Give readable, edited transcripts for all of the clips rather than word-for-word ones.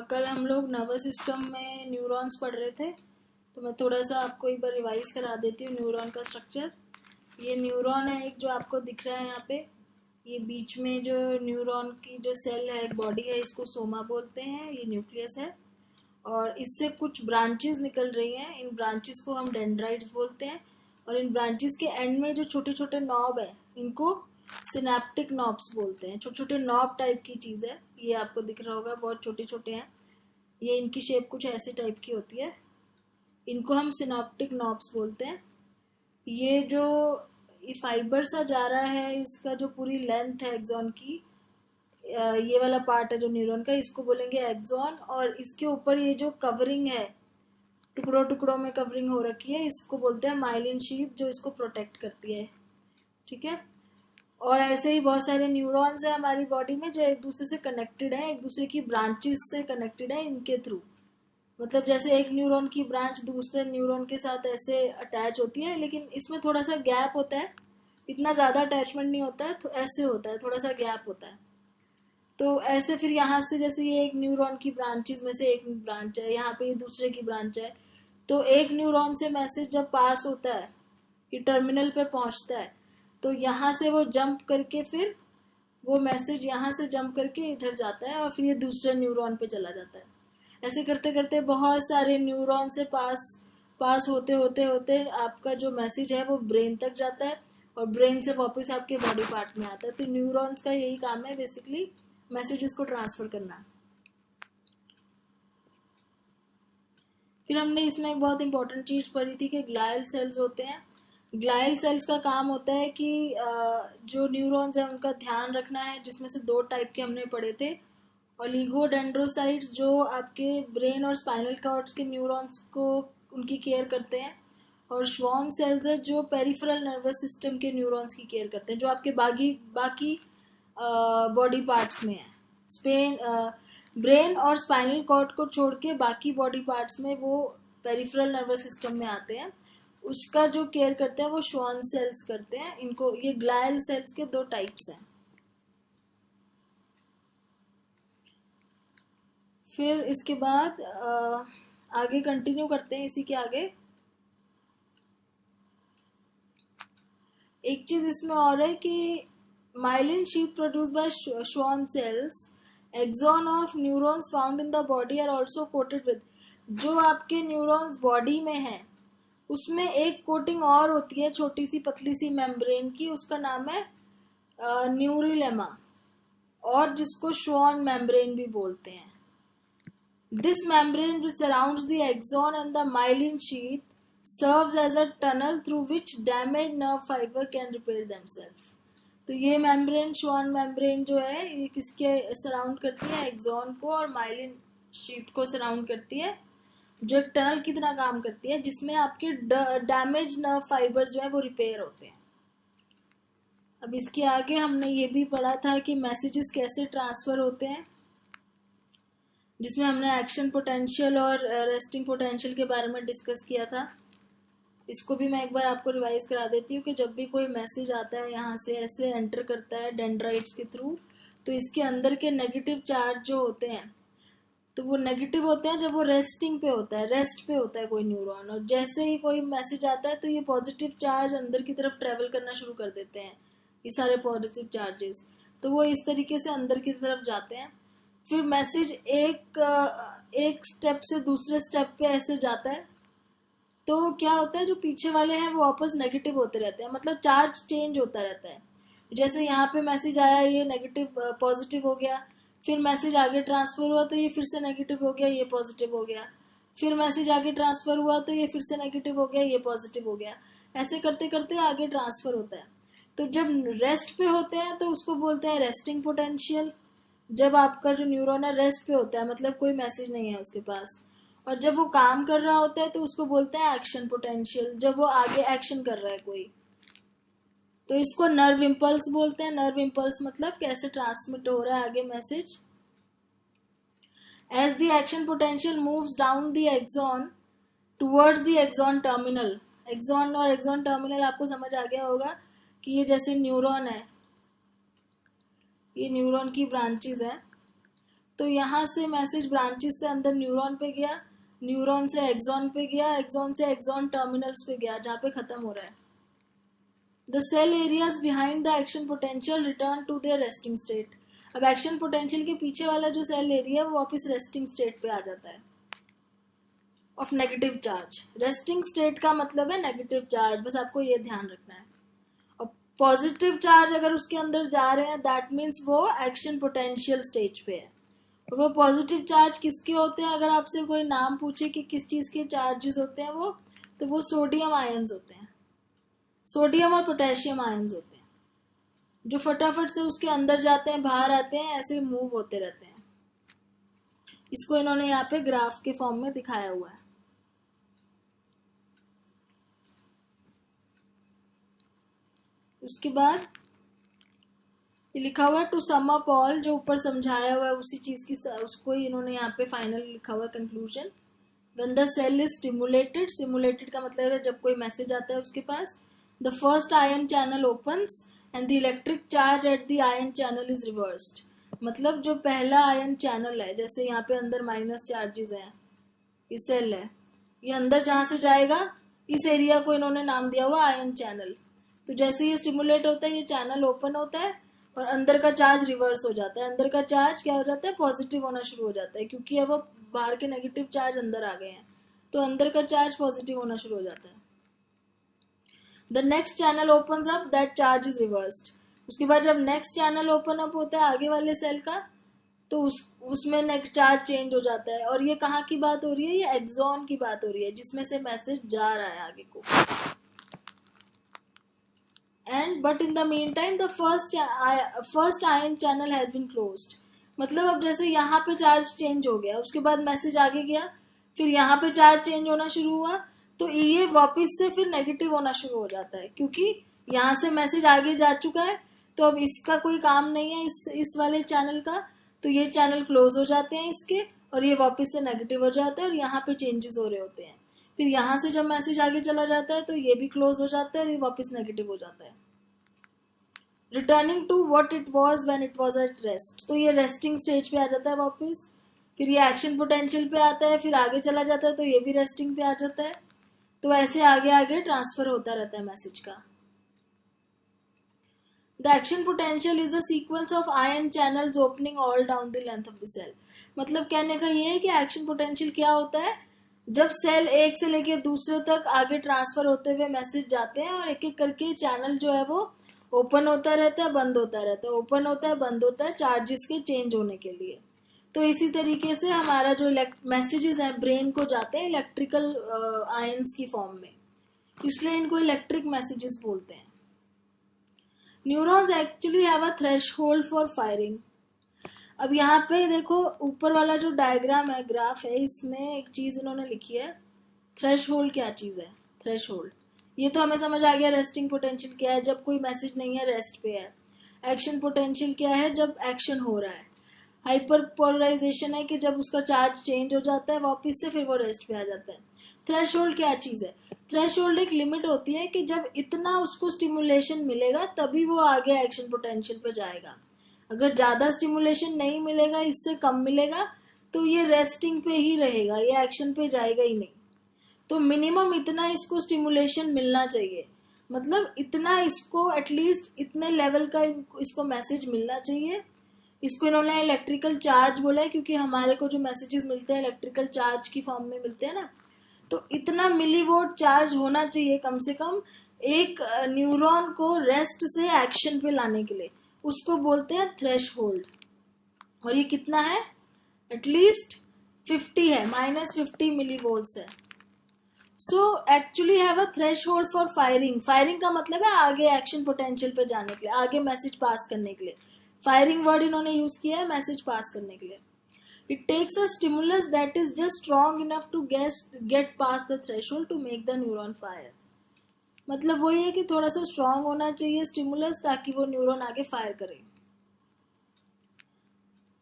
कल हम लोग नर्वस सिस्टम में न्यूरॉन्स पढ़ रहे थे, तो मैं थोड़ा सा आपको एक बार रिवाइज करा देती हूँ न्यूरॉन का स्ट्रक्चर। ये न्यूरॉन है एक जो आपको दिख रहा है यहाँ पे। ये बीच में जो न्यूरॉन की जो सेल है, एक बॉडी है, इसको सोमा बोलते हैं। ये न्यूक्लियस है और इससे कुछ ब्रांचेस निकल रही हैं। इन ब्रांचेस को हम डेंड्राइट्स बोलते हैं और इन ब्रांचेस के एंड में जो छोटे छोटे नॉब है इनको सिनेप्टिक नॉब्स बोलते हैं। छोटे छोटे नॉब टाइप की चीज़ है, ये आपको दिख रहा होगा, बहुत छोटे छोटे हैं। ये इनकी शेप कुछ ऐसे टाइप की होती है, इनको हम सिनेप्टिक नॉब्स बोलते हैं। ये जो फाइबर सा जा रहा है, इसका जो पूरी लेंथ है एक्सॉन की, ये वाला पार्ट है जो न्यूरॉन का, इसको बोलेंगे एक्सॉन। और इसके ऊपर ये जो कवरिंग है, टुकड़ों टुकड़ों में कवरिंग हो रखी है, इसको बोलते हैं माइलिन शीथ, जो इसको प्रोटेक्ट करती है। ठीक है। और ऐसे ही बहुत सारे न्यूरॉन्स हैं हमारी बॉडी में जो एक दूसरे से कनेक्टेड है, एक दूसरे की ब्रांचेस से कनेक्टेड है इनके थ्रू। मतलब जैसे एक न्यूरॉन की ब्रांच दूसरे न्यूरॉन के साथ ऐसे अटैच होती है, लेकिन इसमें थोड़ा सा गैप होता है, इतना ज़्यादा अटैचमेंट नहीं होता है, तो ऐसे होता है, थोड़ा सा गैप होता है। तो ऐसे फिर यहाँ से, जैसे ये एक न्यूरॉन की ब्रांचेस में से एक ब्रांच है, यहाँ पे ये दूसरे की ब्रांच है, तो एक न्यूरॉन से मैसेज जब पास होता है, ये टर्मिनल पे पहुंचता है, तो यहाँ से वो जंप करके फिर वो मैसेज यहाँ से जंप करके इधर जाता है और फिर ये दूसरे न्यूरॉन पे चला जाता है। ऐसे करते करते बहुत सारे न्यूरॉन से पास होते होते होते आपका जो मैसेज है वो ब्रेन तक जाता है और ब्रेन से वापस आपके बॉडी पार्ट में आता है। तो न्यूरॉन्स का यही काम है बेसिकली, मैसेजेस को ट्रांसफर करना। फिर हमने इसमें एक बहुत इंपॉर्टेंट चीज पढ़ी थी कि ग्लायल सेल्स होते हैं। ग्लायल सेल्स का काम होता है कि जो न्यूरॉन्स हैं उनका ध्यान रखना है, जिसमें से दो टाइप के हमने पढ़े थे। ओलिगोडेंड्रोसाइट्स जो आपके ब्रेन और स्पाइनल कॉर्ड्स के न्यूरॉन्स को उनकी केयर करते हैं, और श्वॉन सेल्स है जो पेरिफेरल नर्वस सिस्टम के न्यूरॉन्स की केयर करते हैं, जो आपके बाकी बॉडी पार्ट्स में है। ब्रेन और स्पाइनल कॉर्ड को छोड़ के बाकी बॉडी पार्ट्स में वो पेरिफेरल नर्वस सिस्टम में आते हैं, उसका जो केयर करते हैं वो श्वॉन सेल्स करते हैं। इनको, ये ग्लायल सेल्स के दो टाइप्स हैं। फिर इसके बाद आगे कंटिन्यू करते हैं इसी के आगे। एक चीज इसमें और है कि myelin sheath produce by Schwann cells, axon of neurons found in the body are also coated with. जो आपके न्यूरॉन्स बॉडी में है उसमें एक कोटिंग और होती है, छोटी सी पतली सी मेम्ब्रेन की, उसका नाम है न्यूरिलेमा, और जिसको श्वॉन मेम्ब्रेन भी बोलते हैं। This membrane which surrounds the axon and the myelin sheath serves as a tunnel through which damaged nerve fiber can repair themselves. तो ये मेम्ब्रेन, श्वॉन मेम्ब्रेन जो है, ये किसके सराउंड करती है? एक्सॉन को और माइलिन शीथ को सराउंड करती है, जो एक टनल की तरह काम करती है, जिसमें आपके डैमेज नर्व फाइबर जो है वो रिपेयर होते हैं। अब इसके आगे हमने ये भी पढ़ा था कि मैसेजेस कैसे ट्रांसफर होते हैं, जिसमें हमने एक्शन पोटेंशियल और रेस्टिंग पोटेंशियल के बारे में डिस्कस किया था। इसको भी मैं एक बार आपको रिवाइज करा देती हूँ कि जब भी कोई मैसेज आता है यहाँ से ऐसे एंटर करता है डेंड्राइट्स के थ्रू, तो इसके अंदर के नेगेटिव चार्ज जो होते हैं, तो वो नेगेटिव होते हैं जब वो रेस्टिंग पे होता है, रेस्ट पे होता है कोई न्यूरॉन, और जैसे ही कोई मैसेज आता है तो ये पॉजिटिव चार्ज अंदर की तरफ ट्रेवल करना शुरू कर देते हैं, ये सारे पॉजिटिव चार्जेस, तो वो इस तरीके से अंदर की तरफ जाते हैं। फिर मैसेज एक स्टेप से दूसरे स्टेप पे ऐसे जाता है, तो क्या होता है, जो पीछे वाले हैं वो वापस नेगेटिव होते रहते हैं, मतलब चार्ज चेंज होता रहता है। जैसे यहाँ पे मैसेज आया, ये नेगेटिव पॉजिटिव हो गया, फिर मैसेज आगे ट्रांसफर हुआ तो ये फिर से नेगेटिव हो गया, ये पॉजिटिव हो गया, फिर मैसेज आगे ट्रांसफर हुआ तो ये फिर से नेगेटिव हो गया, ये पॉजिटिव हो गया। ऐसे करते करते आगे ट्रांसफर होता है। तो जब रेस्ट पे होते हैं तो उसको बोलते हैं रेस्टिंग पोटेंशियल। जब आपका जो न्यूरॉन है रेस्ट पे होता है, मतलब कोई मैसेज नहीं है उसके पास, और जब वो काम कर रहा होता है तो उसको बोलते हैं एक्शन पोटेंशियल, जब वो आगे एक्शन कर रहा है कोई। तो इसको नर्व इम्पल्स बोलते हैं। नर्व इम्पल्स मतलब कैसे ट्रांसमिट हो रहा है आगे message. As the action potential moves down the axon towards the axon terminal. Axon और एक्सॉन टर्मिनल आपको समझ आ गया होगा कि ये जैसे न्यूरॉन है, ये न्यूरॉन की ब्रांचेस हैं, तो यहाँ से मैसेज ब्रांचेस से अंदर न्यूरॉन पे गया, न्यूरॉन से एक्सॉन पे गया, एक्सॉन से एक्सॉन टर्मिनल्स पे गया जहाँ पे खत्म हो रहा है. The cell areas behind the action potential return to their resting state. अब एक्शन पोटेंशियल के पीछे वाला जो सेल एरिया है वो वापस रेस्टिंग स्टेट पे आ जाता है of negative charge. Resting state का मतलब है नेगेटिव चार्ज, बस आपको ये ध्यान रखना है. और पॉजिटिव चार्ज अगर उसके अंदर जा रहे हैं दैट मीन्स वो एक्शन पोटेंशियल स्टेज पे है. और वो पॉजिटिव चार्ज किसके होते हैं, अगर आपसे कोई नाम पूछे कि किस चीज़ के चार्जेस होते हैं वो, तो वो सोडियम आयंस होते हैं. सोडियम और पोटेशियम आयंस होते हैं जो फटाफट से उसके अंदर जाते हैं, बाहर आते हैं, ऐसे मूव होते रहते हैं. इसको इन्होंने यहाँ पे ग्राफ के फॉर्म में दिखाया हुआ है. उसके बाद ये लिखा हुआ है टू सम अप ऑल, जो ऊपर समझाया हुआ है उसी चीज की, उसको ही इन्होंने यहाँ पे फाइनल लिखा हुआ है conclusion. When the cell is stimulated, stimulated का मतलब है जब कोई मैसेज आता है उसके पास, the first ion channel opens and the electric charge at the ion channel is reversed. मतलब जो पहला आयन चैनल है, जैसे यहाँ पे अंदर माइनस चार्जेस हैं, इस सेल है, ये अंदर जहां से जाएगा इस एरिया को इन्होंने नाम दिया हुआ आयन चैनल. तो जैसे ये स्टिमुलेट होता है ये चैनल ओपन होता है और अंदर का चार्ज रिवर्स हो जाता है. अंदर का चार्ज क्या हो जाता है, पॉजिटिव होना शुरू हो जाता है, क्योंकि अब बाहर के नेगेटिव चार्ज अंदर आ गए हैं तो अंदर का चार्ज पॉजिटिव होना शुरू हो जाता है. The next channel opens up, that charge is reversed. उसके बाद जब नेक्स्ट चैनल ओपन अप होता है आगे वाले सेल का, तो उसमें चार्ज चेंज हो जाता है. और ये कहाँ की बात हो रही है, ये एक्सॉन की बात हो रही है जिसमें से मैसेज जा रहा है आगे को. And but in the meantime the first ion channel has been closed. मतलब अब जैसे यहाँ पे चार्ज चेंज हो गया, उसके बाद मैसेज आगे गया, फिर यहाँ पे चार्ज चेंज होना शुरू हुआ, तो ये वापस से फिर नेगेटिव होना शुरू हो जाता है, क्योंकि यहाँ से मैसेज आगे जा चुका है तो अब इसका कोई काम नहीं है इस वाले चैनल का, तो ये चैनल क्लोज हो जाते हैं इसके और ये वापस से नेगेटिव हो जाता है और यहाँ पे चेंजेस हो रहे होते हैं. फिर यहाँ से जब मैसेज आगे चला जाता है तो ये भी क्लोज हो जाता है और ये वापस नेगेटिव हो जाता है. Returning to what it was when it was at rest. तो ये रेस्टिंग स्टेज पे आ जाता है वापस, फिर ये एक्शन पोटेंशियल पे आता है, फिर आगे चला जाता है तो ये भी रेस्टिंग पे आ जाता है. तो ऐसे आगे आगे ट्रांसफर होता रहता है मैसेज का. The action potential is the sequence of ion channels opening all down the length of the cell. मतलब कहने का ये है कि एक्शन पोटेंशियल क्या होता है, जब सेल एक से लेके दूसरे तक आगे ट्रांसफर होते हुए मैसेज जाते हैं और एक एक करके चैनल जो है वो ओपन होता रहता है, बंद होता रहता है, ओपन होता है, बंद होता है, चार्जेस के चेंज होने के लिए. तो इसी तरीके से हमारा जो मैसेजेस हैं ब्रेन को जाते हैं इलेक्ट्रिकल आयंस की फॉर्म में, इसलिए इनको इलेक्ट्रिक मैसेजेस बोलते हैं. Neurons actually have a threshold for firing. अब यहाँ पे देखो ऊपर वाला जो डायग्राम है, ग्राफ है, इसमें एक चीज इन्होंने लिखी है, थ्रेशहोल्ड. क्या चीज है थ्रेशहोल्ड? ये तो हमें समझ आ गया. रेस्टिंग पोटेंशियल क्या है, जब कोई मैसेज नहीं है, रेस्ट पे है. एक्शन पोटेंशियल क्या है, जब एक्शन हो रहा है. हाइपर पोलराइजेशन है कि जब उसका चार्ज चेंज हो जाता है वापस से, फिर वो रेस्ट पे आ जाता है. थ्रेशहोल्ड क्या चीज है, थ्रेशहोल्ड एक लिमिट होती है कि जब इतना उसको स्टिमुलेशन मिलेगा तभी वो आगे एक्शन पोटेंशियल पे जाएगा. अगर ज्यादा स्टिमुलेशन नहीं मिलेगा, इससे कम मिलेगा, तो ये रेस्टिंग पे ही रहेगा, ये एक्शन पे जाएगा ही नहीं. तो मिनिमम इतना इसको स्टिमुलेशन मिलना चाहिए, मतलब इतना इसको एटलीस्ट इतने लेवल का इसको मैसेज मिलना चाहिए. इसको इन्होंने इलेक्ट्रिकल चार्ज बोला है क्योंकि हमारे को जो मैसेजेस मिलते हैं इलेक्ट्रिकल चार्ज की फॉर्म में मिलते हैं ना, तो इतना मिलीवोल्ट चार्ज होना चाहिए कम से कम एक न्यूरॉन को रेस्ट से एक्शन पे लाने के लिए. उसको बोलते हैं थ्रेशहोल्ड. और ये कितना है, एटलीस्ट 50 है, -50 मिलीवोल्ट्स है. So actually have a threshold for firing. Firing का मतलब है आगे एक्शन पोटेंशियल पे जाने के लिए, आगे मैसेज पास करने के लिए. फायरिंग वर्ड इन्होंने यूज किया है मैसेज पास करने के लिए. It takes a stimulus that is just strong enough to get past the threshold to make the neuron fire. मतलब वो ये कि थोड़ा सा स्ट्रॉन्ग होना चाहिए स्टिमुलस ताकि वो न्यूरॉन आगे फायर करे.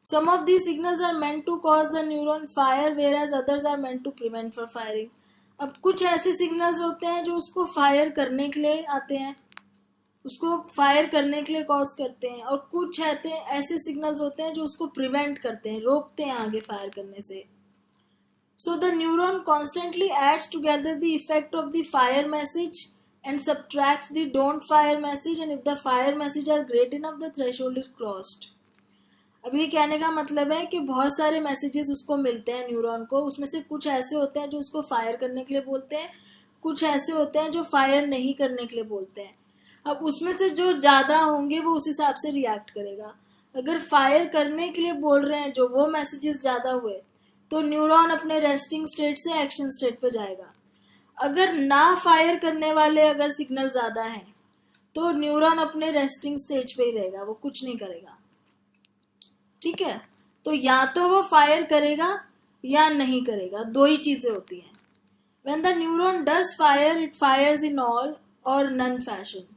Some of these signals are meant to cause the neuron fire whereas others are meant to prevent for firing. अब कुछ ऐसे सिग्नल्स होते हैं जो उसको फायर करने के लिए आते हैं, उसको फायर करने के लिए कॉज करते हैं, और कुछ ऐसे सिग्नल्स होते हैं जो उसको प्रिवेंट करते हैं, रोकते हैं आगे फायर करने से. So the neuron constantly adds together the effect of the fire message and subtracts the don't fire message, and if the fire message are great enough, the threshold is crossed. अब ये कहने का मतलब है कि बहुत सारे मैसेजेस उसको मिलते हैं न्यूरॉन को, उसमें से कुछ ऐसे होते हैं जो उसको फायर करने के लिए बोलते हैं, कुछ ऐसे होते हैं जो फायर नहीं करने के लिए बोलते हैं. अब उसमें से जो ज़्यादा होंगे वो उस हिसाब से रिएक्ट करेगा. अगर फायर करने के लिए बोल रहे हैं जो वो मैसेजेस ज़्यादा हुए तो न्यूरॉन अपने रेस्टिंग स्टेट से एक्शन स्टेट पर जाएगा. अगर ना फायर करने वाले अगर सिग्नल ज़्यादा हैं तो न्यूरॉन अपने रेस्टिंग स्टेज पे ही रहेगा, वो कुछ नहीं करेगा. ठीक है, तो या तो वो फायर करेगा या नहीं करेगा, दो ही चीज़ें होती हैं. When the neuron does fire, it fires in all or none fashion.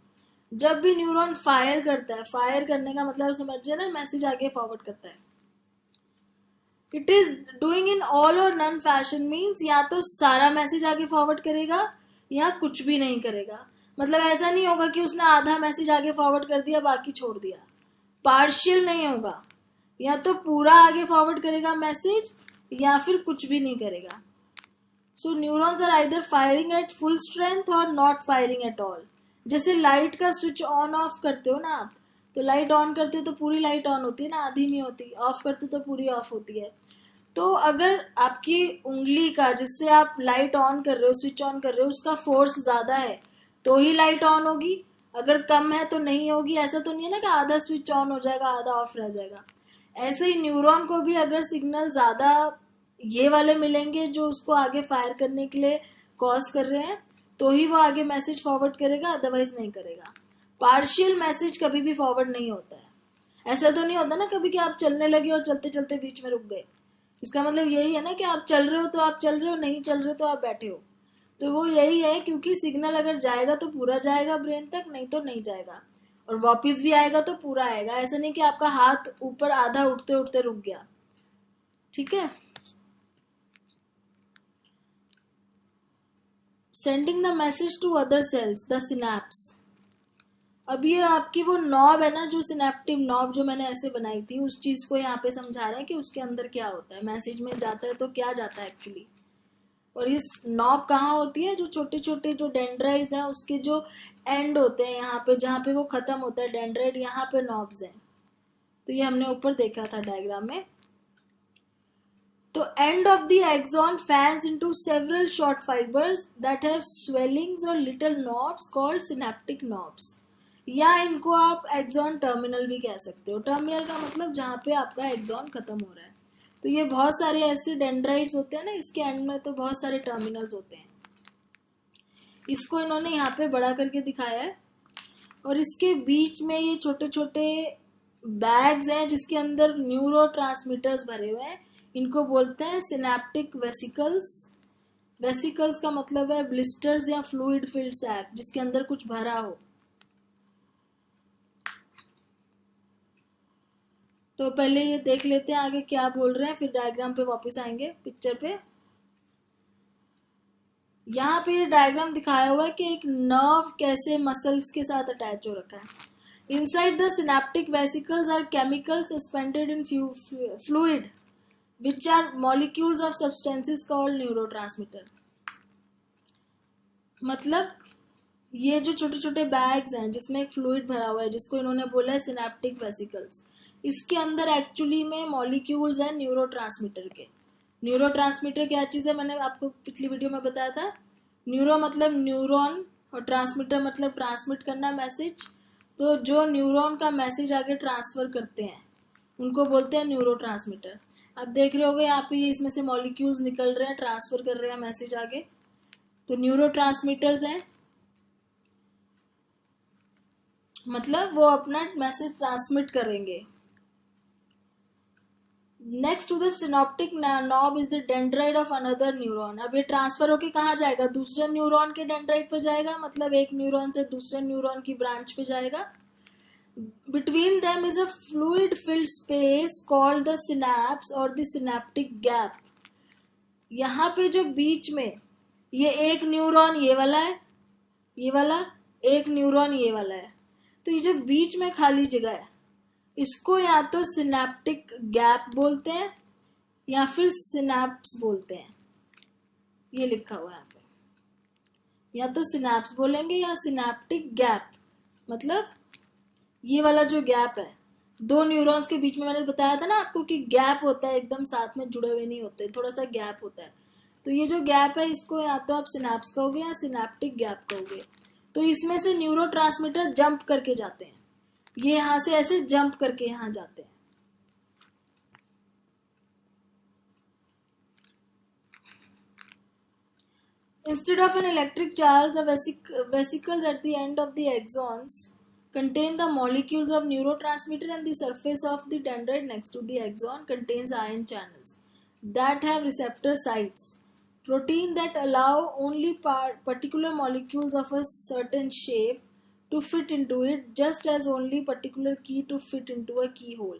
जब भी न्यूरॉन फायर करता है, फायर करने का मतलब समझिए ना, मैसेज आगे फॉरवर्ड करता है. It is doing in all और नन फैशन मीन्स या तो सारा मैसेज आगे फॉरवर्ड करेगा या कुछ भी नहीं करेगा. मतलब ऐसा नहीं होगा कि उसने आधा मैसेज आगे फॉरवर्ड कर दिया बाकी छोड़ दिया. पार्शियल नहीं होगा, या तो पूरा आगे फॉरवर्ड करेगा मैसेज या फिर कुछ भी नहीं करेगा. So neurons are either firing at full strength or not firing at all. जैसे लाइट का स्विच ऑन ऑफ करते हो ना आप, तो लाइट ऑन करते हो तो पूरी लाइट ऑन होती है ना, आधी नहीं होती. ऑफ करते हो तो पूरी ऑफ होती है. तो अगर आपकी उंगली का जिससे आप लाइट ऑन कर रहे हो, स्विच ऑन कर रहे हो, उसका फोर्स ज़्यादा है तो ही लाइट ऑन होगी, अगर कम है तो नहीं होगी. ऐसा तो नहीं है ना कि आधा स्विच ऑन हो जाएगा आधा ऑफ रह जाएगा. ऐसे ही न्यूरॉन को भी अगर सिग्नल ज़्यादा ये वाले मिलेंगे जो उसको आगे फायर करने के लिए कॉज कर रहे हैं तो ही वो आगे मैसेज फॉरवर्ड करेगा, अदरवाइज नहीं करेगा. पार्शियल मैसेज कभी भी फॉरवर्ड नहीं होता है. ऐसा तो नहीं होता ना कभी कि आप चलने लगे और चलते चलते बीच में रुक गए. इसका मतलब यही है ना कि आप चल रहे हो तो आप चल रहे हो, नहीं चल रहे तो आप बैठे हो. तो वो यही है, क्योंकि सिग्नल अगर जाएगा तो पूरा जाएगा ब्रेन तक, नहीं तो नहीं जाएगा. और वापस भी आएगा तो पूरा आएगा. ऐसा नहीं कि आपका हाथ ऊपर आधा उठते उठते रुक गया. ठीक है. Sending the message to other cells, the synapse. अब ये आपकी वो नॉब है ना, जो सिनेप्टिव नॉब जो मैंने ऐसे बनाई थी, उस चीज़ को यहाँ पे समझा रहे हैं कि उसके अंदर क्या होता है. मैसेज में जाता है तो क्या जाता है एक्चुअली. और इस नॉब कहाँ होती है, जो छोटे छोटे जो डेंड्राइड्स हैं उसके जो एंड होते हैं यहाँ पे, जहाँ पे वो खत्म होता है डेंड्राइड, यहाँ पे नॉब्स हैं. तो ये हमने ऊपर देखा था डायग्राम में. तो end of the axon fans into several short fibres that have swellings or little knobs called synaptic knobs. या इनको आप एक्सॉन टर्मिनल भी कह सकते हो. टर्मिनल का मतलब जहाँ पे आपका एक्सॉन खत्म हो रहा है. तो ये बहुत सारे ऐसे डेंड्राइड्स होते हैं ना, इसके एंड में तो बहुत सारे टर्मिनल्स होते हैं. इसको इन्होंने यहाँ पे बड़ा करके दिखाया है. और इसके बीच में ये छोटे छोटे बैग्स हैं जिसके अंदर न्यूरो ट्रांसमीटर्स भरे हुए हैं. इनको बोलते हैं सिनेप्टिक वेसिकल्स. वेसिकल्स का मतलब है ब्लिस्टर्स या फ्लूइड फिल्ड सैक, जिसके अंदर कुछ भरा हो. तो पहले ये देख लेते हैं आगे क्या बोल रहे हैं, फिर डायग्राम पे वापस आएंगे पिक्चर पे. यहाँ पे ये डायग्राम दिखाया हुआ है कि एक नर्व कैसे मसल्स के साथ अटैच हो रखा है. Inside the synaptic vesicles are chemicals suspended in fluid which are molecules of substances called neurotransmitter. मतलब ये जो छोटे छोटे बैग्स हैं जिसमें एक फ्लूइड भरा हुआ है, जिसको इन्होंने बोला है सिनेप्टिक वेसिकल्स, इसके अंदर एक्चुअली में मॉलिक्यूल्स हैं न्यूरोट्रांसमीटर के. न्यूरोट्रांसमीटर क्या चीज़ है, मैंने आपको पिछली वीडियो में बताया था. न्यूरो मतलब न्यूरॉन और ट्रांसमीटर मतलब ट्रांसमिट करना मैसेज. तो जो न्यूरॉन का मैसेज आगे ट्रांसफर करते हैं उनको बोलते हैं न्यूरोट्रांसमीटर. अब देख रहे होगे यहाँ पे ये इसमें से मॉलिक्यूल्स निकल रहे हैं, ट्रांसफर कर रहे हैं मैसेज आगे. तो न्यूरोट्रांसमीटर्स हैं, मतलब वो अपना मैसेज ट्रांसमिट करेंगे. Next to the synaptic knob is the dendrite of another neuron. अब ये ट्रांसफर होके कहाँ जाएगा, दूसरे न्यूरॉन के डेंड्राइड पे जाएगा, मतलब एक न्यूरॉन से दूसरे न्यूरॉन की ब्रांच पे जाएगा. Between them is a fluid filled space called the synapse और द सिनेप्टिक गैप. यहाँ पे जो बीच में ये एक न्यूरॉन ये वाला है, ये वाला एक न्यूरॉन ये वाला है. तो ये जो बीच में खाली जगह है इसको या तो सिनेप्टिक गैप बोलते हैं या फिर सिनैप्स बोलते हैं। ये लिखा हुआ है यहाँ पे, या तो सिनैप्स बोलेंगे या सिनेप्टिक गैप, मतलब ये वाला जो गैप है दो न्यूरॉन्स के बीच में, मैंने बताया था ना आपको कि गैप होता है, एकदम साथ में जुड़े हुए नहीं होते, थोड़ा सा गैप होता है। तो ये जो गैप है इसको या तो आप सिनैप्स कहोगे या सिनेप्टिक गैप कहोगे। तो इसमें से न्यूरोट्रांसमीटर जंप करके जाते हैं, ये यहां से ऐसे जंप करके यहां जाते हैं। Instead of an electric charge, the vesicles at the end of the axons contain the molecules of neurotransmitter, and the surface of the dendrite next to the axon contains ion channels that have receptor sites. Protein that allow only particular molecules of a certain shape to fit into it, just as only particular key to fit into a keyhole.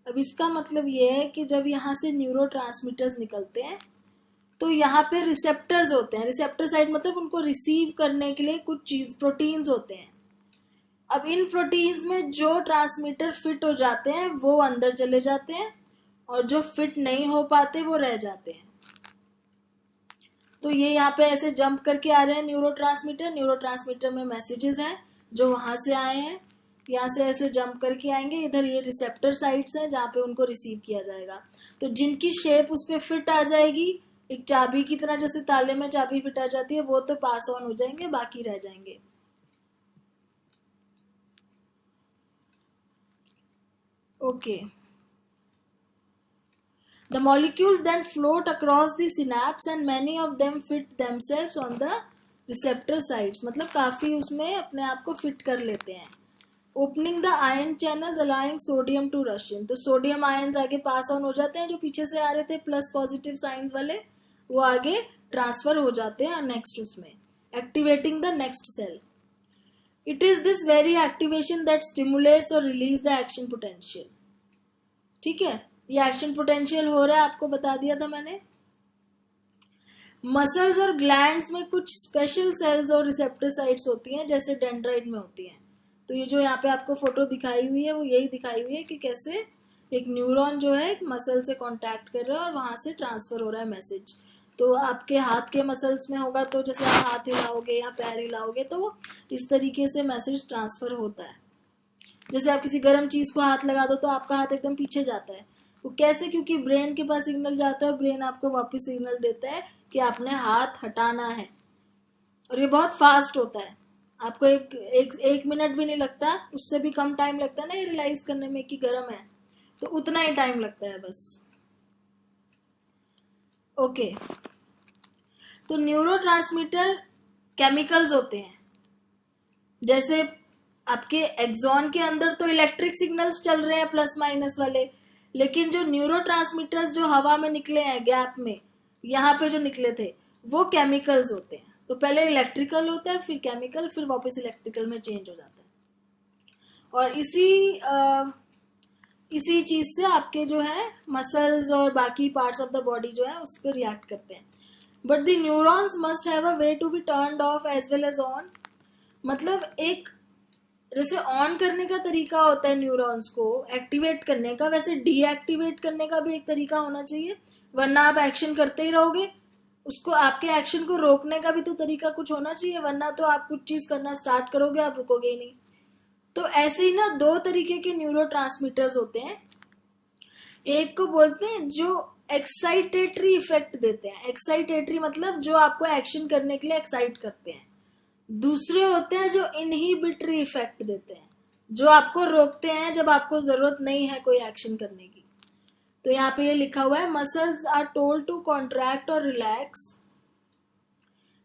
अब इसका मतलब ये है कि जब यहाँ से neurotransmitters निकलते हैं तो यहाँ पे रिसेप्टर्स होते हैं। रिसेप्टर साइट मतलब उनको रिसीव करने के लिए कुछ चीज प्रोटीन्स होते हैं। अब इन प्रोटीन्स में जो ट्रांसमीटर फिट हो जाते हैं वो अंदर चले जाते हैं और जो फिट नहीं हो पाते वो रह जाते हैं। तो ये यहाँ पे ऐसे जंप करके आ रहे हैं न्यूरोट्रांसमीटर। न्यूरोट्रांसमीटर में मैसेजेस हैं जो वहां से आए हैं, यहाँ से ऐसे जंप करके आएंगे। इधर ये रिसेप्टर साइट्स हैं जहाँ पे उनको रिसीव किया जाएगा। तो जिनकी शेप उस पर फिट आ जाएगी, एक चाबी की तरह, जैसे ताले में चाबी फिट आ जाती है, वो तो पास ऑन हो जाएंगे, बाकी रह जाएंगे। Okay, the molecules then float across the synapse and many of them fit themselves on the receptor sites, मतलब काफी उसमें अपने आप को फिट कर लेते हैं। Opening the ion channels allowing sodium to rush in, तो सोडियम आयन्स आगे पास ऑन हो जाते हैं, जो पीछे से आ रहे थे प्लस पॉजिटिव साइंस वाले, वो आगे ट्रांसफर हो जाते हैं नेक्स्ट उसमें। Activating the next cell, it is this very activation that stimulates और रिलीज द एक्शन पोटेंशियल। ठीक है, ये एक्शन पोटेंशियल हो रहा है, आपको बता दिया था मैंने। मसल्स और ग्लैंड्स में कुछ स्पेशल सेल्स और रिसेप्टर साइट्स होती हैं जैसे डेंड्राइट में होती हैं। तो ये जो यहाँ पे आपको फोटो दिखाई हुई है वो यही दिखाई हुई है कि कैसे एक न्यूरॉन जो है एक मसल से कांटेक्ट कर रहा है और वहां से ट्रांसफर हो रहा है मैसेज। तो आपके हाथ के मसल्स में होगा तो जैसे आप हाथ हिलाओगे या पैर हिलाओगे तो इस तरीके से मैसेज ट्रांसफर होता है। जैसे आप किसी गर्म चीज को हाथ लगा दो तो आपका हाथ एकदम पीछे जाता है, वो कैसे? क्योंकि ब्रेन के पास सिग्नल जाता है, ब्रेन आपको वापस सिग्नल देता है कि आपने हाथ हटाना है, और ये बहुत फास्ट होता है। आपको एक मिनट भी नहीं लगता, उससे भी कम टाइम लगता है ना ये रियलाइज करने में कि गर्म है, तो उतना ही टाइम लगता है बस। ओके, तो न्यूरोट्रांसमीटर केमिकल्स होते हैं। जैसे आपके एक्सॉन के अंदर तो इलेक्ट्रिक सिग्नल्स चल रहे हैं प्लस माइनस वाले, लेकिन जो न्यूरोट्रांसमीटर्स जो हवा में निकले हैं गैप में, यहाँ पे जो निकले थे वो केमिकल्स होते हैं। तो पहले इलेक्ट्रिकल होता है, फिर केमिकल, फिर वापस इलेक्ट्रिकल में चेंज हो जाता है। और इसी चीज से आपके जो है मसल्स और बाकी पार्ट्स ऑफ द बॉडी जो है उस पर रिएक्ट करते हैं। But the neurons must have a way to be turned off as well as on, मतलब एक जैसे ऑन करने का तरीका होता है न्यूरॉन्स को एक्टिवेट करने का, वैसे डीएक्टिवेट करने का भी एक तरीका होना चाहिए, वरना आप एक्शन करते ही रहोगे। उसको, आपके एक्शन को रोकने का भी तो तरीका कुछ होना चाहिए, वरना तो आप कुछ चीज करना स्टार्ट करोगे, आप रुकोगे ही नहीं। तो ऐसे ही ना दो तरीके के न्यूरोट्रांसमीटर्स होते हैं। एक को बोलते हैं जो एक्साइटेटरी इफेक्ट देते हैं, एक्साइटेटरी मतलब जो आपको एक्शन करने के लिए एक्साइट करते हैं। दूसरे होते हैं जो इनहिबिटरी इफेक्ट देते हैं, जो आपको रोकते हैं जब आपको जरूरत नहीं है कोई एक्शन करने की। तो यहाँ पे ये लिखा हुआ है, muscles are told to contract or relax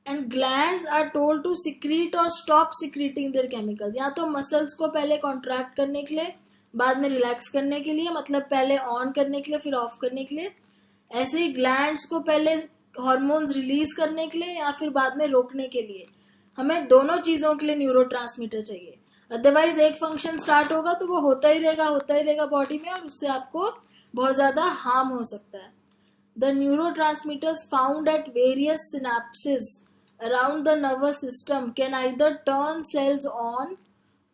and glands are told to secrete or stop secreting their chemicals. या तो मसल्स को पहले कॉन्ट्रैक्ट करने के लिए, बाद में रिलैक्स करने के लिए, मतलब पहले ऑन करने के लिए फिर ऑफ करने के लिए। ऐसे ही ग्लैंड्स को पहले हार्मोन्स रिलीज करने के लिए या फिर बाद में रोकने के लिए। हमें दोनों चीजों के लिए न्यूरोट्रांसमीटर चाहिए, अदरवाइज एक फंक्शन स्टार्ट होगा तो वो होता ही रहेगा बॉडी में, और उससे आपको बहुत ज्यादा हार्म हो सकता है। The neurotransmitters found at various synapses around the nervous system can either turn cells on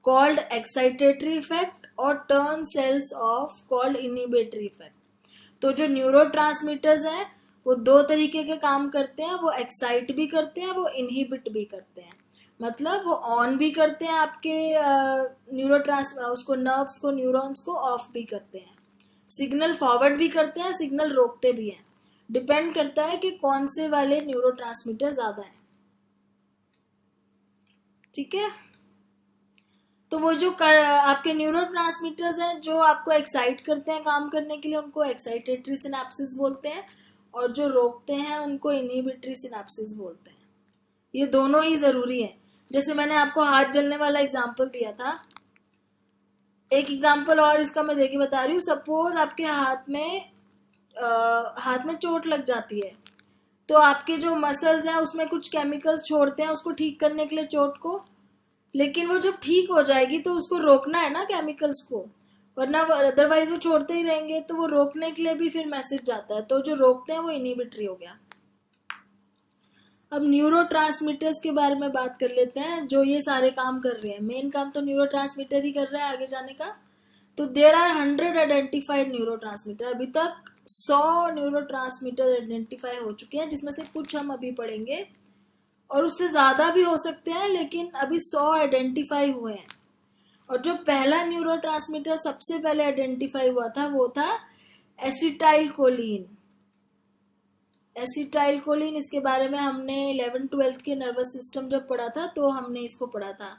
called excitatory effect or turn cells off called inhibitory effect. तो जो न्यूरोट्रांसमीटर्स हैं वो दो तरीके के काम करते हैं, वो एक्साइट भी करते हैं, वो इनहिबिट भी करते हैं। मतलब वो ऑन भी करते हैं आपके उसको नर्व्स को, न्यूरॉन्स को ऑफ भी करते हैं, सिग्नल फॉरवर्ड भी करते हैं, सिग्नल रोकते भी हैं। डिपेंड करता है कि कौन से वाले न्यूरोट्रांसमीटर ज्यादा हैं। ठीक है, तो वो जो आपके न्यूरोट्रांसमीटर्स हैं जो आपको एक्साइट करते हैं काम करने के लिए, उनको एक्साइटेटरी सिनेप्सिस बोलते हैं, और जो रोकते हैं उनको इनहिबिटरी सिनेप्सिस बोलते हैं। ये दोनों ही जरूरी है। जैसे मैंने आपको हाथ जलने वाला एग्जांपल दिया था, एक एग्जांपल और इसका मैं देके बता रही हूँ। सपोज आपके हाथ में चोट लग जाती है, तो आपके जो मसल्स हैं उसमें कुछ केमिकल्स छोड़ते हैं उसको ठीक करने के लिए चोट को, लेकिन वो जब ठीक हो जाएगी तो उसको रोकना है ना केमिकल्स को, वरना अदरवाइज वो छोड़ते ही रहेंगे। तो वो रोकने के लिए भी फिर मैसेज जाता है, तो जो रोकते हैं वो इनहिबिटरी हो गया। अब न्यूरोट्रांसमीटर्स के बारे में बात कर लेते हैं जो ये सारे काम कर रहे हैं। मेन काम तो न्यूरोट्रांसमीटर ही कर रहा है आगे जाने का। तो देयर आर 100 आइडेंटिफाइड न्यूरोट्रांसमीटर। अभी तक 100 न्यूरोट्रांसमीटर आइडेंटिफाई हो चुके हैं, जिसमें से कुछ हम अभी पढ़ेंगे और उससे ज्यादा भी हो सकते हैं, लेकिन अभी 100 आइडेंटिफाई हुए हैं। और जो पहला न्यूरोट्रांसमीटर सबसे पहले आइडेंटिफाई हुआ था वो था एसिटाइलकोलिन। एसिटाइलकोलिन, इसके बारे में हमने 11th-12th के नर्वस सिस्टम जब पढ़ा था तो हमने इसको पढ़ा था।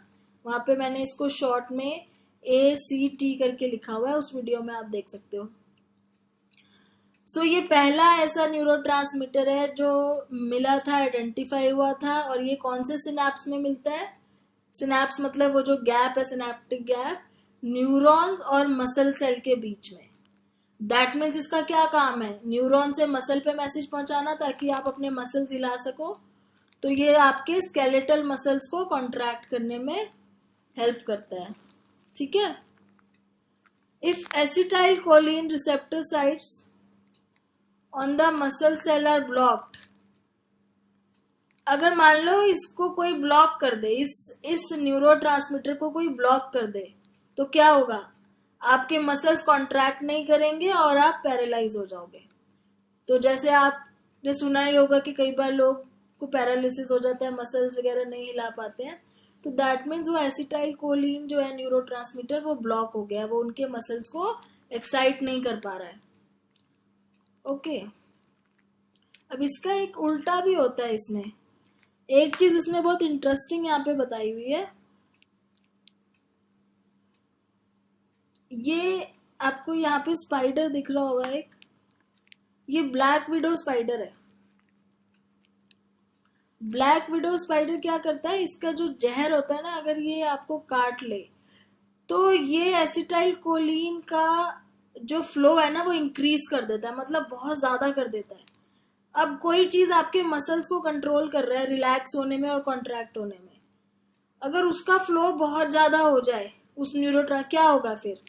वहां पे मैंने इसको शॉर्ट में ACT करके लिखा हुआ है, उस वीडियो में आप देख सकते हो। सो ये पहला ऐसा न्यूरोट्रांसमीटर है जो मिला था, आइडेंटिफाई हुआ था। और ये कौन से सिनेप्स में मिलता है? सिनेप्स मतलब वो जो गैप है, सिनेप्टिक गैप, न्यूरॉन और मसल सेल के बीच में। दैट मीन्स इसका क्या काम है? न्यूरॉन से मसल पे मैसेज पहुंचाना ताकि आप अपने मसल्स हिला सको। तो ये आपके स्केलेटल मसल्स को कॉन्ट्रैक्ट करने में हेल्प करता है। ठीक है। If acetylcholine receptor sites on the muscle cell are blocked, अगर मान लो इसको कोई ब्लॉक कर दे, इस न्यूरोट्रांसमीटर को कोई ब्लॉक कर दे, तो क्या होगा? आपके मसल्स कॉन्ट्रैक्ट नहीं करेंगे और आप पैरालाइज हो जाओगे। तो जैसे आपने सुना ही होगा कि कई बार लोग को पैरालिसिस हो जाता है, मसल्स वगैरह नहीं हिला पाते हैं। तो दैट मीन्स वो एसिटाइलकोलिन जो है न्यूरोट्रांसमीटर वो ब्लॉक हो गया, वो उनके मसल्स को एक्साइट नहीं कर पा रहा है। ओके। अब इसका एक उल्टा भी होता है। इसमें एक चीज इसमें बहुत इंटरेस्टिंग यहाँ पे बताई हुई है। ये आपको यहाँ पे स्पाइडर दिख रहा होगा एक, ये ब्लैक विडो स्पाइडर है। ब्लैक विडो स्पाइडर क्या करता है? इसका जो जहर होता है ना, अगर ये आपको काट ले तो ये एसिटाइलकोलिन का जो फ्लो है ना वो इंक्रीज कर देता है, मतलब बहुत ज्यादा कर देता है। अब कोई चीज आपके मसल्स को कंट्रोल कर रहा है रिलैक्स होने में और कॉन्ट्रैक्ट होने में, अगर उसका फ्लो बहुत ज्यादा हो जाए उस क्या होगा? फिर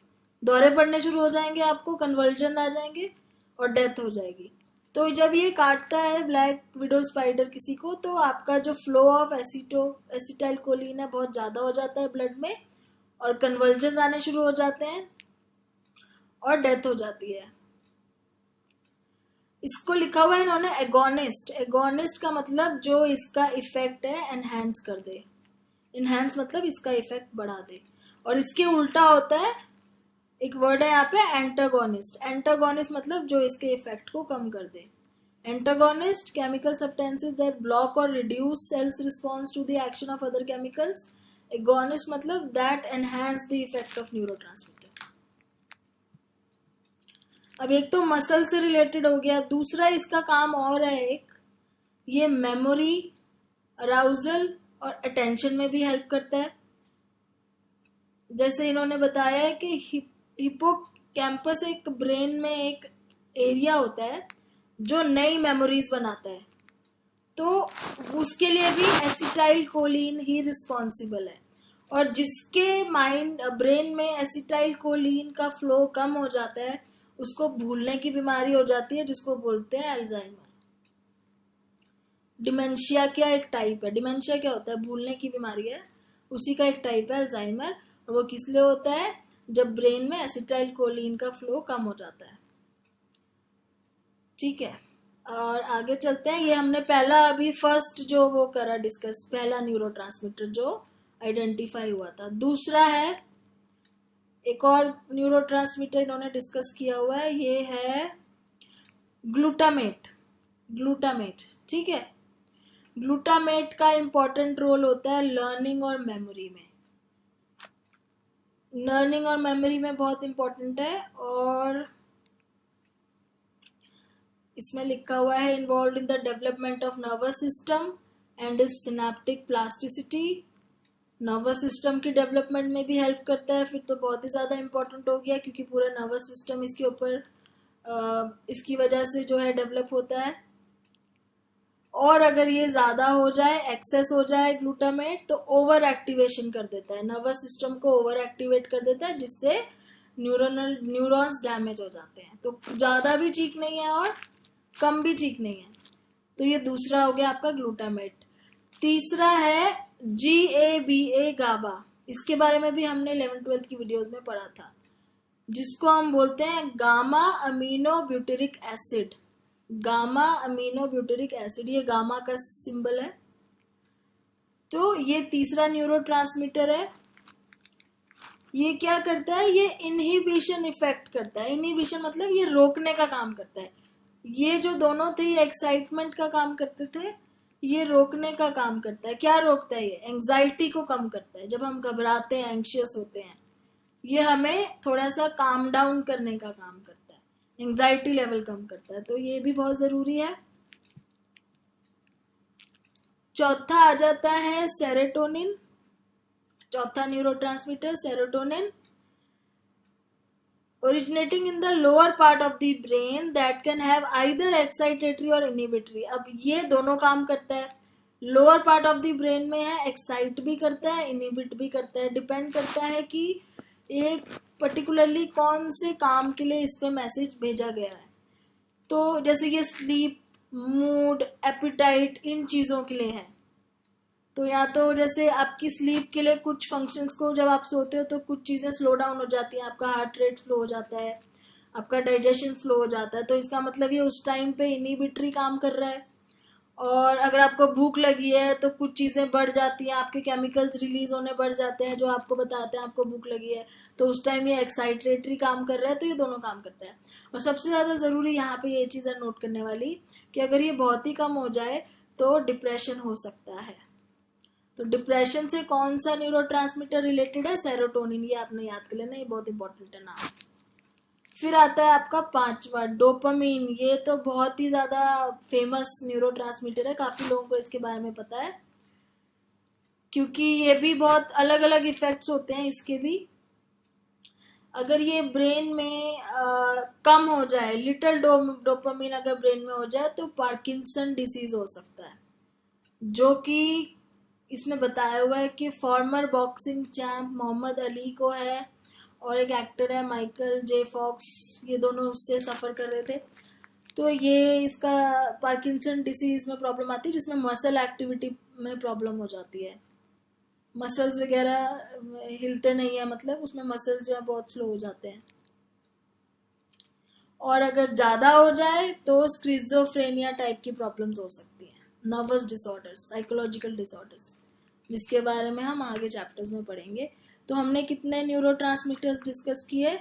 दौरे पड़ने शुरू हो जाएंगे, आपको कन्वर्जन आ जाएंगे और डेथ हो जाएगी। तो जब ये काटता है ब्लैक विडो स्पाइडर किसी को, तो आपका जो फ्लो ऑफ एसिटाइलकोलिन है बहुत ज्यादा हो जाता है ब्लड में, और कन्वर्जन आने शुरू हो जाते हैं और डेथ हो जाती है। इसको लिखा हुआ है इन्होंने एगोनिस्ट। एगोनिस्ट का मतलब जो इसका इफेक्ट है एनहांस कर दे। इनहांस मतलब इसका इफेक्ट बढ़ा दे। और इसके उल्टा होता है, एक वर्ड है यहाँ पे, एंटागोनिस्ट। एंटागोनिस्ट मतलब जो इसके इफेक्ट को कम कर दे। Antagonist chemical substances that block or reduce cells response to the action of other chemicals. Agonist मतलब that enhance the effect of neurotransmitter. अब एक तो मसल से रिलेटेड हो गया, दूसरा इसका काम और है एक, ये मेमोरी, अराउजल और अटेंशन में भी हेल्प करता है। जैसे इन्होंने बताया है कि हिप्पोकैम्पस एक ब्रेन में एक एरिया होता है जो नई मेमोरीज बनाता है, तो उसके लिए भी एसिटाइलकोलिन ही रिस्पॉन्सिबल है। और जिसके ब्रेन में एसिटाइलकोलिन का फ्लो कम हो जाता है उसको भूलने की बीमारी हो जाती है, जिसको बोलते हैं अल्जाइमर। डिमेंशिया क्या एक टाइप है? डिमेंशिया क्या होता है? भूलने की बीमारी है, उसी का एक टाइप है अल्जाइमर। और वो किस लिए होता है? जब ब्रेन में एसिटाइल कोलिन का फ्लो कम हो जाता है। ठीक है, और आगे चलते हैं। ये हमने पहला अभी फर्स्ट जो वो करा डिस्कस, पहला न्यूरोट्रांसमीटर जो आइडेंटिफाई हुआ था। दूसरा है, एक और न्यूरोट्रांसमीटर इन्होंने डिस्कस किया हुआ है, ये है ग्लूटामेट। ग्लूटामेट, ठीक है। ग्लूटामेट का इंपॉर्टेंट रोल होता है लर्निंग और मेमोरी में। लर्निंग और मेमोरी में बहुत इंपॉर्टेंट है, और इसमें लिखा हुआ है involve in the development of nervous system and is synaptic plasticity. Nervous system की डेवलपमेंट में भी हेल्प करता है, फिर तो बहुत ही ज़्यादा इंपॉर्टेंट हो गया, क्योंकि पूरा नर्वस सिस्टम इसके ऊपर इसकी वजह से जो है डेवलप होता है। और अगर ये ज़्यादा हो जाए, एक्सेस हो जाए ग्लूटामेट, तो ओवर एक्टिवेशन कर देता है, नर्वस सिस्टम को ओवर एक्टिवेट कर देता है, जिससे न्यूरॉन्स डैमेज हो जाते हैं। तो ज़्यादा भी ठीक नहीं है और कम भी ठीक नहीं है। तो ये दूसरा हो गया आपका ग्लूटामेट। तीसरा है GABA गाबा। इसके बारे में भी हमने 11th-12th की वीडियोस में पढ़ा था, जिसको हम बोलते हैं gamma amino butyric acid. Gamma amino butyric acid, ये गामा का सिंबल है। तो ये तीसरा न्यूरोट्रांसमीटर है। ये क्या करता है? ये इनहिबिशन इफेक्ट करता है। इनहिबिशन मतलब ये रोकने का काम करता है। ये जो दोनों थे, ये एक्साइटमेंट का काम करते थे, ये रोकने का काम करता है। क्या रोकता है? ये एंजाइटी को कम करता है। जब हम घबराते हैं, एंग्शियस होते हैं, ये हमें थोड़ा सा काम डाउन करने का काम करता है, एंजाइटी लेवल कम करता है। तो ये भी बहुत जरूरी है। चौथा आ जाता है सेरोटोनिन। चौथा neurotransmitter serotonin, originating in the lower part of the brain that can have either excitatory और inhibitory। अब ये दोनों काम करता है, lower part of the brain में है, एक्साइट भी करता है, इनहिबिट भी करता है। डिपेंड करता है कि एक पर्टिकुलरली कौन से काम के लिए इस पे मैसेज भेजा गया है। तो जैसे ये स्लीप, मूड, एपिटाइट, इन चीज़ों के लिए है। तो या तो जैसे आपकी स्लीप के लिए कुछ फंक्शंस को, जब आप सोते हो तो कुछ चीज़ें स्लो डाउन हो जाती हैं, आपका हार्ट रेट स्लो हो जाता है, आपका डाइजेशन स्लो हो जाता है। तो इसका मतलब ये उस टाइम पे इनहिबिटरी काम कर रहा है। और अगर आपको भूख लगी है तो कुछ चीज़ें बढ़ जाती हैं, आपके केमिकल्स रिलीज होने बढ़ जाते हैं जो आपको बताते हैं आपको भूख लगी है। तो उस टाइम ये एक्साइटेटरी काम कर रहा है। तो ये दोनों काम करता है। और सबसे ज़्यादा ज़रूरी यहाँ पे ये चीज़ है नोट करने वाली, कि अगर ये बहुत ही कम हो जाए तो डिप्रेशन हो सकता है। तो डिप्रेशन से कौन सा न्यूरोट्रांसमीटर रिलेटेड है? सेरोटोनिन। ये आपने याद कर लेना, ये बहुत इंपॉर्टेंट है नाम। फिर आता है आपका पांचवा डोपामीन। ये तो बहुत ही ज्यादा फेमस न्यूरोट्रांसमीटर है, काफी लोगों को इसके बारे में पता है, क्योंकि ये भी बहुत अलग अलग इफेक्ट्स होते हैं इसके भी। अगर ये ब्रेन में कम हो जाए, लिटिल डोपामीन अगर ब्रेन में हो जाए, तो पार्किंसन डिसीज हो सकता है, जो कि इसमें बताया हुआ है कि former boxing champ Muhammad Ali को है, और एक एक्टर है माइकल जे फॉक्स, ये दोनों उससे सफ़र कर रहे थे। तो ये इसका पार्किंसन डिसीज में प्रॉब्लम आती है, जिसमें मसल एक्टिविटी में प्रॉब्लम हो जाती है, मसल्स वगैरह हिलते नहीं है, मतलब उसमें मसल्स जो है बहुत स्लो हो जाते हैं। और अगर ज़्यादा हो जाए तो स्क्रिजोफ्रेनिया टाइप की प्रॉब्लम्स हो सकती हैं, नर्वस डिसऑर्डर्स, साइकोलॉजिकल डिसऑर्डर्स, जिसके बारे में हम आगे चैप्टर्स में पढ़ेंगे। तो हमने कितने न्यूरोट्रांसमीटर्स डिस्कस किए?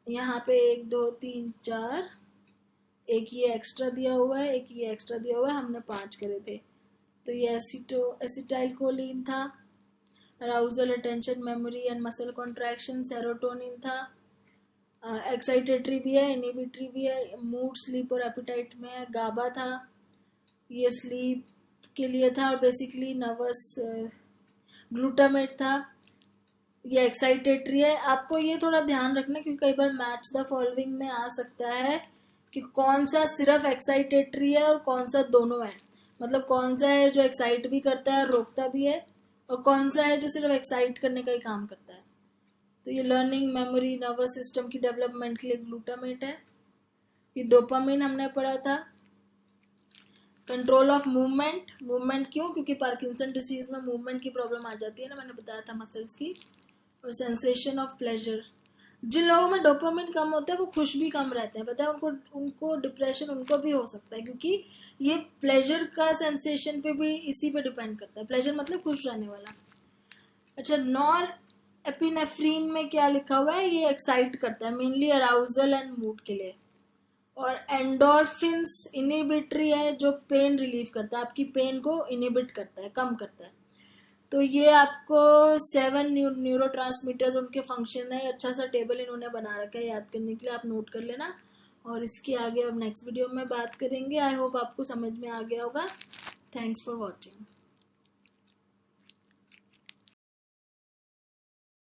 यहाँ पे 1 2 3 4, एक ये एक्स्ट्रा दिया हुआ है, एक ये एक्स्ट्रा दिया हुआ है, हमने 5 करे थे। तो ये एसिटाइल कोलिन था, arousal, attention, memory and muscle contraction. Serotonin था, एक्साइटेटरी भी है, इनहिबिटरी भी है, मूड, स्लीप और एपिटाइट में है। गाबा था, ये स्लीप के लिए था और बेसिकली नर्वस। ग्लूटामेट था, ये एक्साइटेटरी है। आपको ये थोड़ा ध्यान रखना, क्योंकि कई बार मैच द फॉलोइंग में आ सकता है कि कौन सा सिर्फ एक्साइटेटरी है और कौन सा दोनों है। मतलब कौन सा है जो एक्साइट भी करता है और रोकता भी है, और कौन सा है जो सिर्फ एक्साइट करने का ही काम करता है। तो ये लर्निंग, मेमोरी, नर्वस सिस्टम की डेवलपमेंट के लिए ग्लूटामेट है। ये डोपामिन हमने पढ़ा था। कंट्रोल ऑफ मूवमेंट, मूवमेंट क्यों, क्योंकि पार्किंसन डिसीज में मूवमेंट की प्रॉब्लम आ जाती है ना, मैंने बताया था मसल्स की। और सेंसेशन ऑफ प्लेजर, जिन लोगों में डोपामिन कम होता है वो खुश भी कम रहते हैं, पता है उनको डिप्रेशन उनको भी हो सकता है, क्योंकि ये प्लेजर का सेंसेशन पे भी इसी पे डिपेंड करता है, प्लेजर मतलब खुश रहने वाला। अच्छा, नॉर एपिनेफ्रीन में क्या लिखा हुआ है, ये एक्साइट करता है, मेनली अराउजल एंड मूड के लिए। और एंडोर्फिन्स इनिबिटरी है, जो पेन रिलीफ करता है, आपकी पेन को इनिबिट करता है, कम करता है। तो ये आपको 7 न्यूरो ट्रांसमीटर्स उनके फंक्शन है, अच्छा सा टेबल इन्होंने बना रखा है याद करने के लिए, आप नोट कर लेना। और इसके आगे अब नेक्स्ट वीडियो में बात करेंगे। आई होप आपको समझ में आ गया होगा। Thanks for watching.